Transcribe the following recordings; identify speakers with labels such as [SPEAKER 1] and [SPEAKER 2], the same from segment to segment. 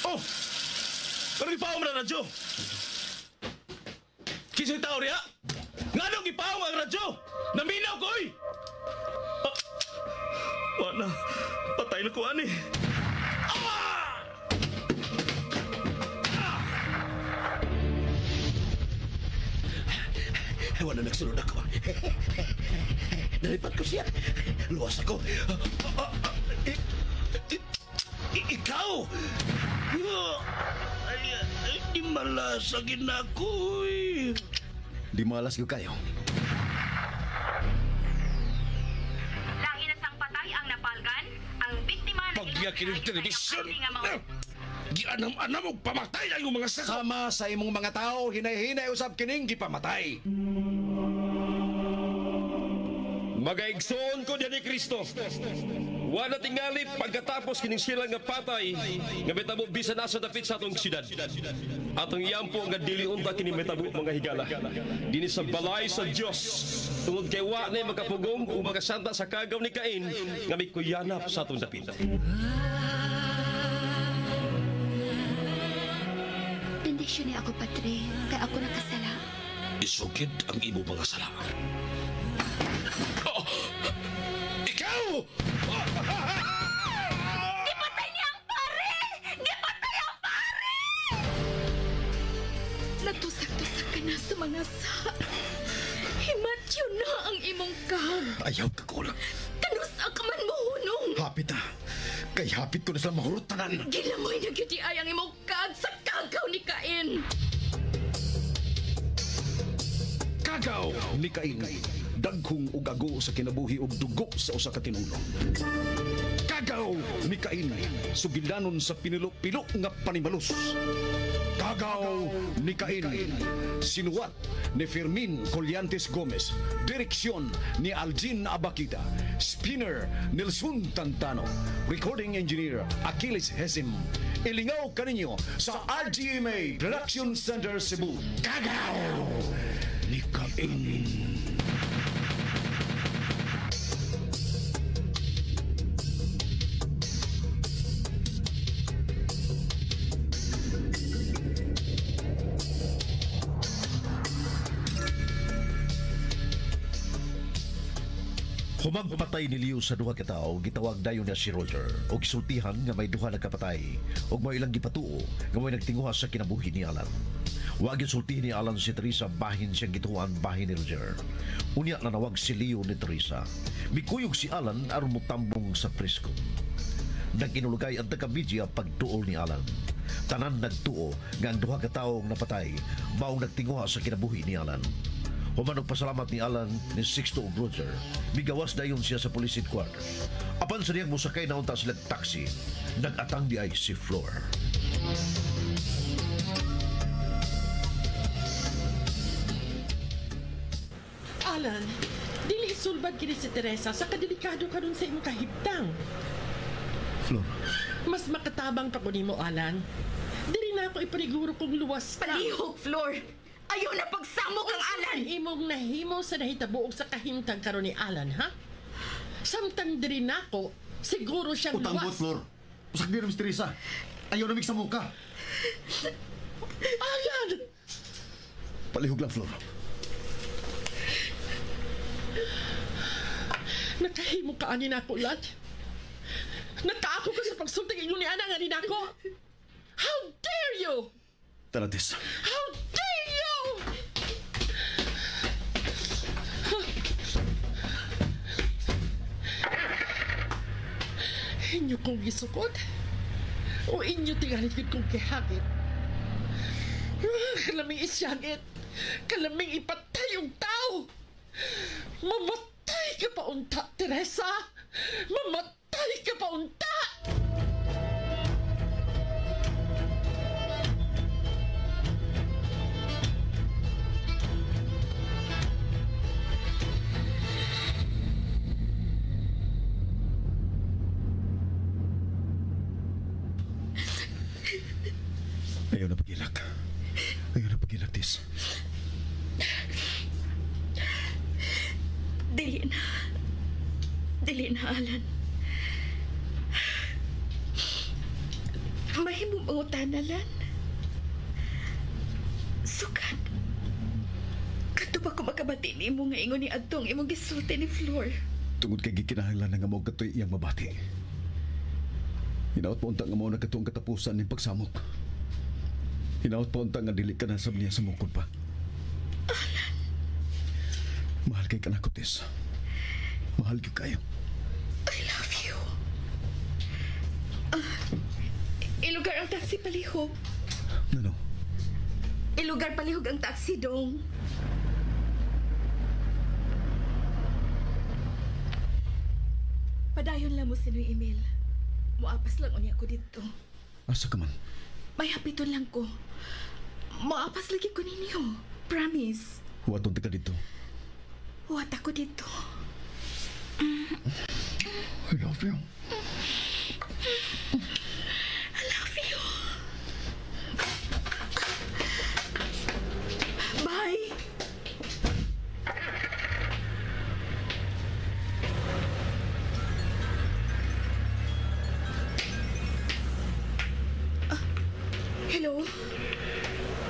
[SPEAKER 1] Oh! Pero ipaw mo na radyo! Kisa'y tao niya? Nga nung ipaw ang radyo! Naminaw ko eh! Wala. Patay na ko, ani.
[SPEAKER 2] Wala nagsunod ako. Nalipat ko siya. Luwas ako. Ikaw! Di malasagin ako eh.
[SPEAKER 3] Di malas ko kayo.
[SPEAKER 4] Lahi na sang patay ang napalgan, ang biktima na
[SPEAKER 2] Pagyakin ng telebisyon. Di anam-anam og pamatay na yung mga saka.
[SPEAKER 3] Sama sa imong mga tao, hinay-hinay usab kining gipamatay.
[SPEAKER 5] Magaigsoon ko diyan ni Kristo. Wala tingali pagkatapos kining sila nga patay nga metabo bisan nasa dapit sa atong siyudad. Atong iyampo nga dili unta kini metabo mga higala. Dinhi sa balay sa Dios. Tungod kay wa na makapugong o makasanta sa kagaw ni Cain nga may kuyanap sa atong dapit.
[SPEAKER 6] Bendisyon niya ako, Padre, kay ako nakasala.
[SPEAKER 2] Isugid ang imo mga sala. Ikaw!
[SPEAKER 4] Gipatay niya ang pare! Gipatay ang pare!
[SPEAKER 6] Natusak-tusak ka na sa mga sa. Himatyo na ang imong kag.
[SPEAKER 3] Ayaw ka ko lang.
[SPEAKER 6] Kanusa ka man mohunong.
[SPEAKER 3] Hapit na. Kay hapit ko na sila mahurot tanan.
[SPEAKER 6] Gilamoy na gyud ay ang imong kag sa kagaw ni Cain.
[SPEAKER 3] Kagaw ni Cain. Daghong ug ago sa kinabuhi ug dugo sa usa ka tinulong. Kagaw ni Cain. Sugilanon sa pinilo-pilo nga panimalus. Kagaw ni Cain. Sinuwat ni Fermin Colliantes Gomez. Direksyon ni Algin Abakita. Spinner Nelson Tantano. Recording engineer Achilles Hesim. Ilingaw kaninyo sa RGMA Production Center Cebu. Kagaw ni Cain.
[SPEAKER 7] Humagpatay ni Leo sa duha ka tawo, gitawag dayon niya si Roger og gisultihan nga may duha nagkapatay ug may ilang gipatuo nga may nagtinguha sa kinabuhi ni Alan. Wa gisulti ni Alan si Teresa bahin siyang gituan bahin ni Roger. Unya nanawag si Leo ni Teresa. Mikuyog si Alan aron motambong sa presko. Nag-inulugay ang taga-media pagtuol ni Alan. Tanan nagtuo nga ang duha ka tawo napatay maong nagtinguha sa kinabuhi ni Alan. Human og pasalamat ni Alan ni Sixto ug Roger. Migawas dayon siya sa police headquarters. Apan sa diyang musakay na unta silang taxi, nag-atang di ay si Flor.
[SPEAKER 8] Alan, dili sulbad kini si Teresa sa kadelikado karon sa imong kahibtang.
[SPEAKER 3] Flor.
[SPEAKER 8] Mas makatabang pa ko nimo, Alan. Dili na ako ipaniguro kung luwas ka.
[SPEAKER 6] Palihog, Flor. Ayaw na pagsamok ang Alan.
[SPEAKER 8] Imong nahimo sa nahitabuok sa kahimtang karon ni Alan, ha? Samtang diri nako, siguro siyang
[SPEAKER 3] Utambot,
[SPEAKER 8] luwas.
[SPEAKER 3] Flor. Usak din na, Miss Teresa. Ayaw na mix sa muka.
[SPEAKER 8] Alan!
[SPEAKER 3] Palihog lang, Flor.
[SPEAKER 8] Nakahimo ka ani nako, lad. Nakaako ka sa pagsulting inyo ni Ana nga ni nako. How dare you!
[SPEAKER 3] Tanatis.
[SPEAKER 8] How dare you! Inyo kong gisukod o inyo tingalit yun kong kihagit. Kalaming isyagit, kalaming ipatay yung tao. Mamatay ka pa unta, Teresa. Mamatay ka pa unta.
[SPEAKER 3] Ayaw na pag-ilak. Ayaw na pag-ilak, Tis.
[SPEAKER 6] Dili na. Dili na, Alan. Mahimong pangutanalan. Sukat. Kato ba ko makabati ni mo nga ingon ni Adtong imong gisulti ni Flor?
[SPEAKER 3] Tungod kay gikinahanglan nga mo katoy iyang mabati. Hinaot pa unta nga mo na katong katapusan ning pagsamok. Hinaot pa unta nga dili ka na sab niya sa mukod pa.
[SPEAKER 6] Alan.
[SPEAKER 3] Mahal kay ka na ko, Tess. Mahal kay kayo.
[SPEAKER 6] I love you. Ilugar ang taxi palihog.
[SPEAKER 3] Ano?
[SPEAKER 6] Ilugar palihog ang taxi, dong. Padayon lang mo sinoy email. Muapas lang unya ko dito.
[SPEAKER 3] Asa ka man?
[SPEAKER 6] May hapiton lang ko. Muapas lagi ko ninyo. Promise.
[SPEAKER 3] Huwaton ti ka dito.
[SPEAKER 6] Huwat ako dito.
[SPEAKER 3] I love you.
[SPEAKER 6] I love you. Bye. Hello?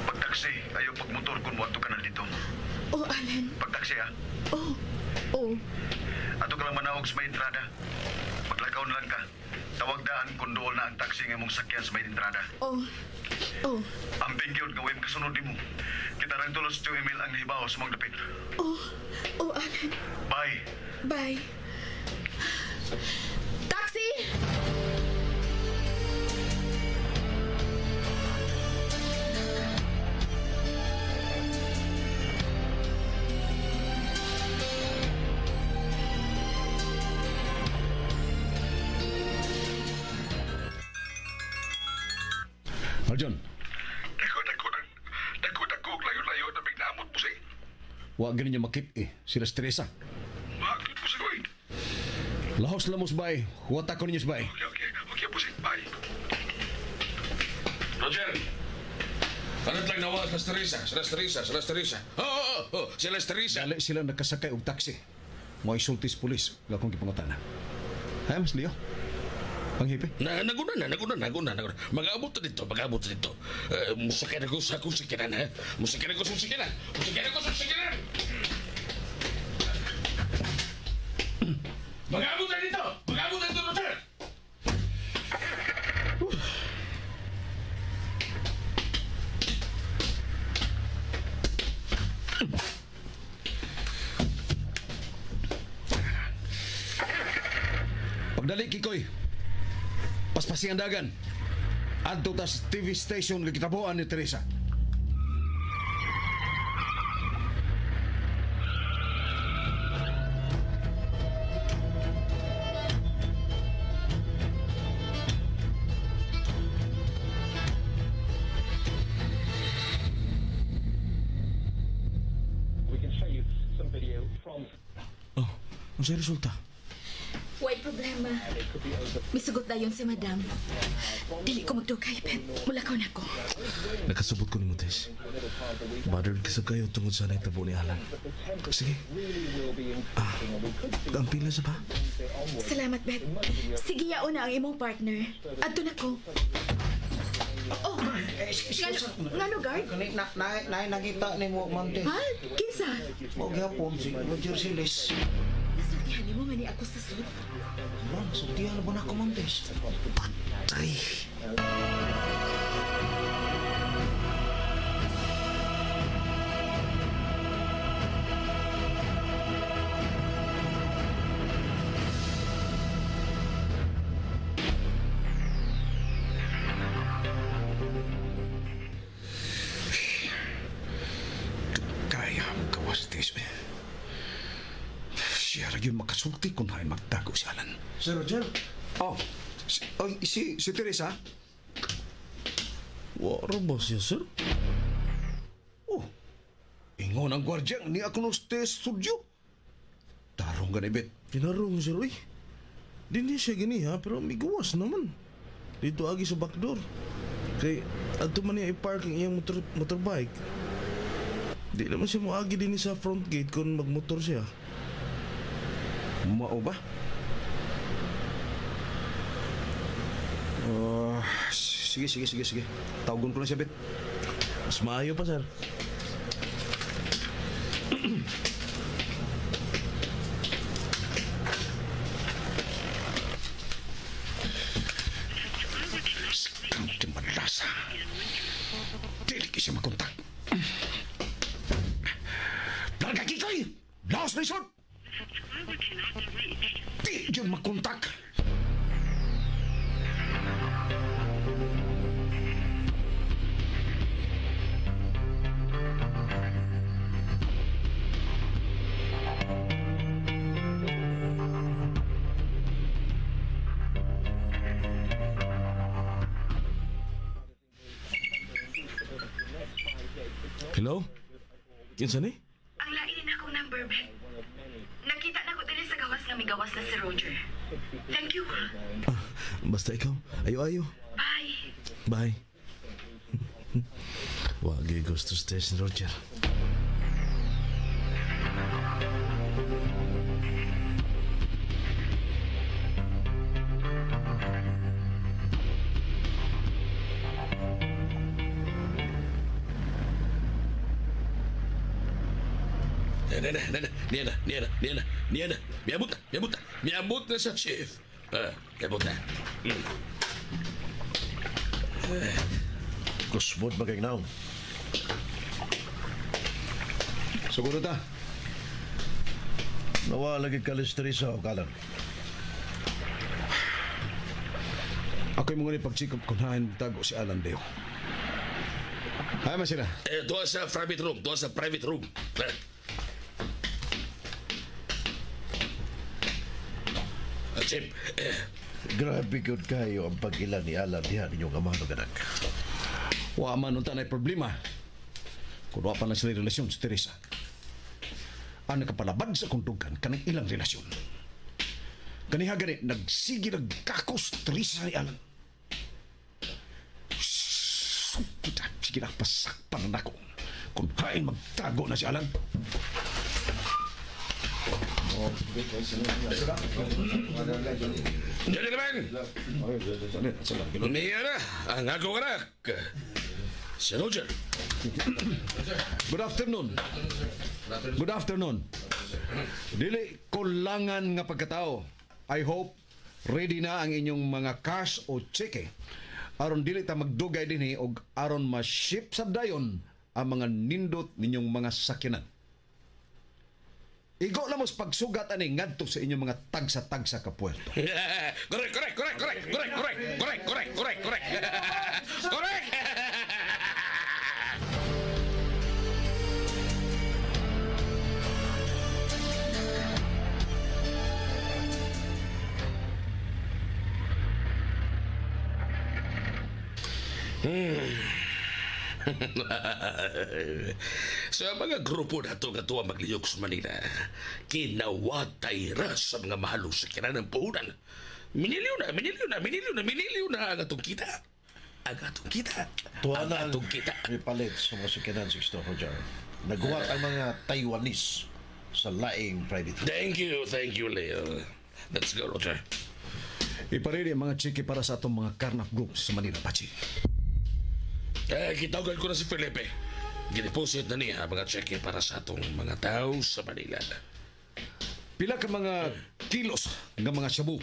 [SPEAKER 9] Pagtaksi, ayaw pagmotor kung wato ka na dito.
[SPEAKER 6] Oh, Alan.
[SPEAKER 9] Pagtaksi ha,
[SPEAKER 6] Oh. Oh.
[SPEAKER 9] ato ka lang manawag sa may entrada. Maglakaw na lang ka. Tawag daan kung dool na ang taxi nga mong sakyan sa may entrada.
[SPEAKER 6] Oh. Oh.
[SPEAKER 9] Ang pingyod nga web kasunod mo. Kita rin tulos 2 email ang nahibaw sa mga dapit.
[SPEAKER 6] Oh. Oh, Alan.
[SPEAKER 9] Bye!
[SPEAKER 6] Bye. Taxi!
[SPEAKER 3] Arjan,
[SPEAKER 9] Dako, layo-layo na bignaamot po siya.
[SPEAKER 3] wa gani niya makip sila stresa.
[SPEAKER 9] Bakit po siya, oy?
[SPEAKER 3] Lahos lamos bay. Huwata ko ninyo bay.
[SPEAKER 9] Okay po siya, bye.
[SPEAKER 2] Roger! Anot lang nawa sa Teresa. Sila Teresa.
[SPEAKER 3] Dali sila nagkasakay og taxi. Mo isultis pulis nga kung gipangutana. Hay mas Leo. Panghipi.
[SPEAKER 2] Naguna na. Mag-abot na dito. Musakyan ako sa akong sakyanan, ha? Musakyan ako sa sakyanan. Mag-abot na dito, Roger!
[SPEAKER 3] Pagdali kikoy. Paspasi ang dagan. Adto tas TV station nga kitabuan ni Teresa.
[SPEAKER 2] Oh, ang sa'yo resulta?
[SPEAKER 6] Way problema. Misugot dayon si madam. Dili ko magdugay, Pet. Mulakaw na ko.
[SPEAKER 2] Nakasubot ko ni Mutes. Bothered ka sa kayo tungod sa naitabo ni Alan. Sige. Ang pila sa pa?
[SPEAKER 6] Salamat, Bet. Sige, yaon na ang imong partner. Adto na ko. Oh, ngano, guard?
[SPEAKER 10] Nakita ni mo, Ma'am Tess.
[SPEAKER 6] Ha? Kinsa?
[SPEAKER 10] O gyapon si Roger Siles.
[SPEAKER 6] Nasultihan ni mo nga ni ako sa sud.
[SPEAKER 10] Lang, sultihan na ba na ako, Ma'am Tess?
[SPEAKER 2] Ay.
[SPEAKER 3] Kaya mo kawas tis. Siya rin yung makasulti kung hain magtago si Alan.
[SPEAKER 10] Sir Roger?
[SPEAKER 3] Oh, si Teresa?
[SPEAKER 2] Wala ba siya, sir?
[SPEAKER 3] Oh, ingon ang gwardiya ni ako ng studio. Tarong ganibit.
[SPEAKER 2] Pinarong, sir, uy. Di niya siya gani, ha? Pero may gawas naman. Dito agi sa backdoor. Kay, adto man niya i-parking iyang motorbike. Di naman siya mo agi din sa front gate kung magmotor siya.
[SPEAKER 3] Mao ba? Sige. Tawagon ko na siya, Bet.
[SPEAKER 2] Mas maayo pa, sir.
[SPEAKER 3] Kanti malasa. Dili ka siya makontak. Larga kikoy! Laos na isod! Di yun makontak.
[SPEAKER 2] Hello? Kinsa ni?
[SPEAKER 4] Ang lain akong number, Bet. Nakita na ko din sa gawas nga may gawas na si Roger. Thank you, ha.
[SPEAKER 2] Basta ikaw. Ayo.
[SPEAKER 4] Bye.
[SPEAKER 2] Bye. Wagi gusto station, Roger.
[SPEAKER 5] Niya na. Miabot na sa chief. Miabot na.
[SPEAKER 7] Kusmod magignaw.
[SPEAKER 3] Siguro ta.
[SPEAKER 7] Nawa lagi kalisterisa o kalan.
[SPEAKER 3] Ako'y mga pag-check up kung hain tago si Alan Deo. Hay man sila.
[SPEAKER 5] Doon sa private room. Chip,
[SPEAKER 7] Grabe good kayo ang pag-ilan ni Alan diha ninyong amano ganak.
[SPEAKER 3] Wa man unta na problema. Kung wa pa na sila relasyon si Teresa. Ang nakapalabad sa kundugan kanang ilang relasyon. Kaniha gani nagsige nagkakos Teresa ni Alan. Sige na pasakpan na ako. Kung hain magtago na si Alan.
[SPEAKER 5] Gentlemen! Niya na, ang ako anak. Si Roger.
[SPEAKER 3] Good afternoon. Dili kulangan nga pagkatao. I hope ready na ang inyong mga cash o cheque. Aron dili ta magdugay dinhi og aron ma-ship sa dayon ang mga nindot ninyong mga sakyanan. Igo lamos pagsugat ani ngadto sa inyong mga tagsa-tagsa ka puerto.
[SPEAKER 5] Correct. Sa mga grupo na ito nga tuwa magliyok sa Manila, kinawatay ra sa mga mahalo sa kinanan ng puhunan. Miniliw na ang atong kita.
[SPEAKER 7] Tuwa na may palit sa mga sakinan 6 Roger. Naghuwat ang mga Taiwanese sa laing private.
[SPEAKER 5] Thank you, Leo. Let's go, Roger.
[SPEAKER 3] Iparili ang mga cheque para sa atong mga karnap groups sa Manila, Pachi.
[SPEAKER 5] Kitawagan ko na si Felipe. Gideposit na niya ang mga cheque para sa atong mga tao sa Manila.
[SPEAKER 3] Pila ka mga kilos ng mga shabu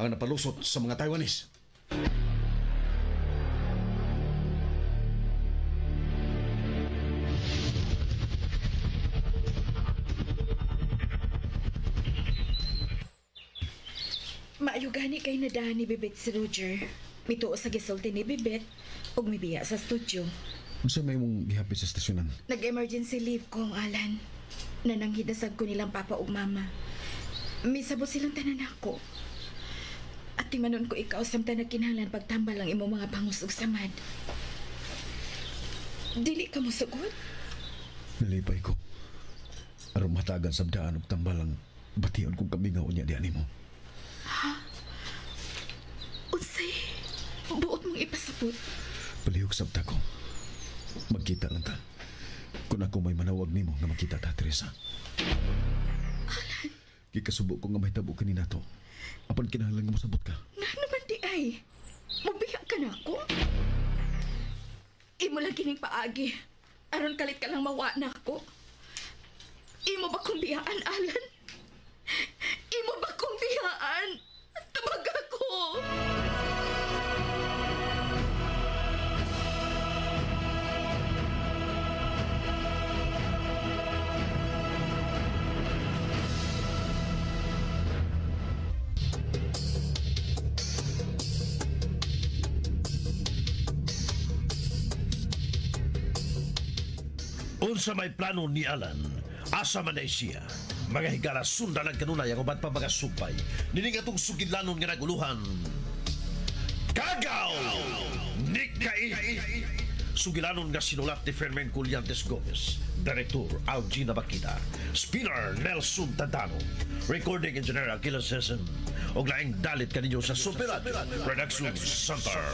[SPEAKER 3] ang napalusot sa mga Taiwanese?
[SPEAKER 6] Maayo gani kay nadahan ni Bibet si Roger. Mituo sa gisulti ni Bibet ug mibiya sa studio.
[SPEAKER 3] Unsa may mong gihapit sa stasyonan?
[SPEAKER 6] Nag-emergency leave ko, Alan. Nananghidasag ko nilang papa ug mama. Misabot silang tanan ako. At timanon ko ikaw samtang nagkinahanglan pagtambal ang imong mga bangus ug samad. Dili ka mo sugod?
[SPEAKER 3] Nalipay ko. Aron matagan sa daan ug tambalang bation kung kami nga unya di animo.
[SPEAKER 6] Unsay? Buot mong ipasabot.
[SPEAKER 3] Palihog sabta ko. Magkita lang ta. Kung ako may manawag nimo nga magkita ta, Teresa.
[SPEAKER 6] Alan.
[SPEAKER 3] Kikasubo ko nga may tabo kanina to. Apan kinahanglan nga masabot ka.
[SPEAKER 6] Nga naman di ay. Mabiya ka ka na ako? Imo lang kining paagi. Aron kalit ka lang mawa na ako. Imo ba kong biyaan, Alan? Imo ba kong biyaan? Tabag ako!
[SPEAKER 7] Unsa may plano ni Alan, asa man ay siya. Mga higala sundan ang kanunay ang uban pa mga supay. Nining atong sugidlanon nga naguluhan. Kagaw! Nikain! Sugilanon nga sinulat ni Fermin Culliantes Gomez, Director Algina Bakita, Spinner Nelson Tadano, Recording Engineer Aquila Sesson, og laing dalit kaninyo sa Superat Production Center.